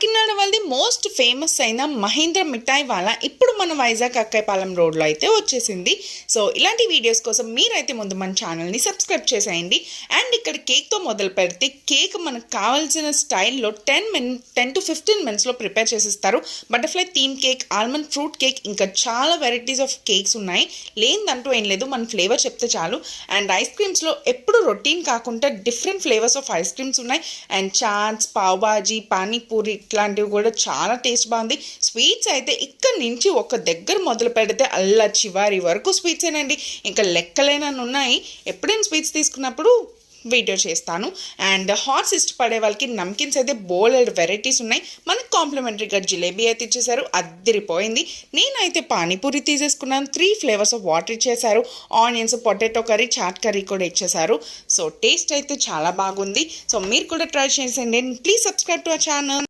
కాకినాడ వాళ్ళది most famous అయిన మహేంద్ర మిఠాయి వాలా ఇప్పుడు మన వైజాగ్ అక్కైపాలెం రోడ్లో అయితే వచ్చేసింది. సో ఇలాంటి వీడియోస్ కోసం మీరైతే ముందు మన ఛానల్ని సబ్స్క్రైబ్ చేసేయండి. అండ్ ఇక్కడ కేక్తో మొదలు పెడితే కేక్ మనకు కావాల్సిన స్టైల్లో 10 to 15 మినిట్స్లో ప్రిపేర్ చేసిస్తారు. Butterfly theme cake, almond fruit cake, ఇంకా చాలా వెరైటీస్ ఆఫ్ కేక్స్ ఉన్నాయి. లేదంటూ ఏం లేదు, మన ఫ్లేవర్ చెప్తే చాలు. అండ్ ఐస్ క్రీమ్స్లో ఎప్పుడు రొటీన్ కాకుండా different flavours of ice creams ఉన్నాయి. అండ్ చాట్స్, పావ్ బాజీ, పానీపూరి ఇట్లాంటివి కూడా చాలా టేస్ట్ బాగుంది. స్వీట్స్ అయితే ఇక్కడ నుంచి ఒక దగ్గర మొదలు పెడితే అల్లా చివరి వరకు స్వీట్స్ ఏనండి, ఇంకా లెక్కలేనని ఉన్నాయి. ఎప్పుడైనా స్వీట్స్ తీసుకున్నప్పుడు వీడియో చేస్తాను. అండ్ హాట్స్ ఇష్టపడే వాళ్ళకి నమ్కిన్స్ అయితే బోల్డ్ వెరైటీస్ ఉన్నాయి. మనకు కాంప్లిమెంటరీగా జిలేబీ అయితే ఇచ్చేసారు, అద్దరిపోయింది. నేనైతే పానీపూరి తీసేసుకున్నాను. 3 ఫ్లేవర్స్ ఆఫ్ వాటర్ ఇచ్చేసారు. Onions, potato curry, chaat curry కూడా ఇచ్చేసారు. సో టేస్ట్ అయితే చాలా బాగుంది. సో మీరు కూడా ట్రై చేసేయండి. Please subscribe to our channel.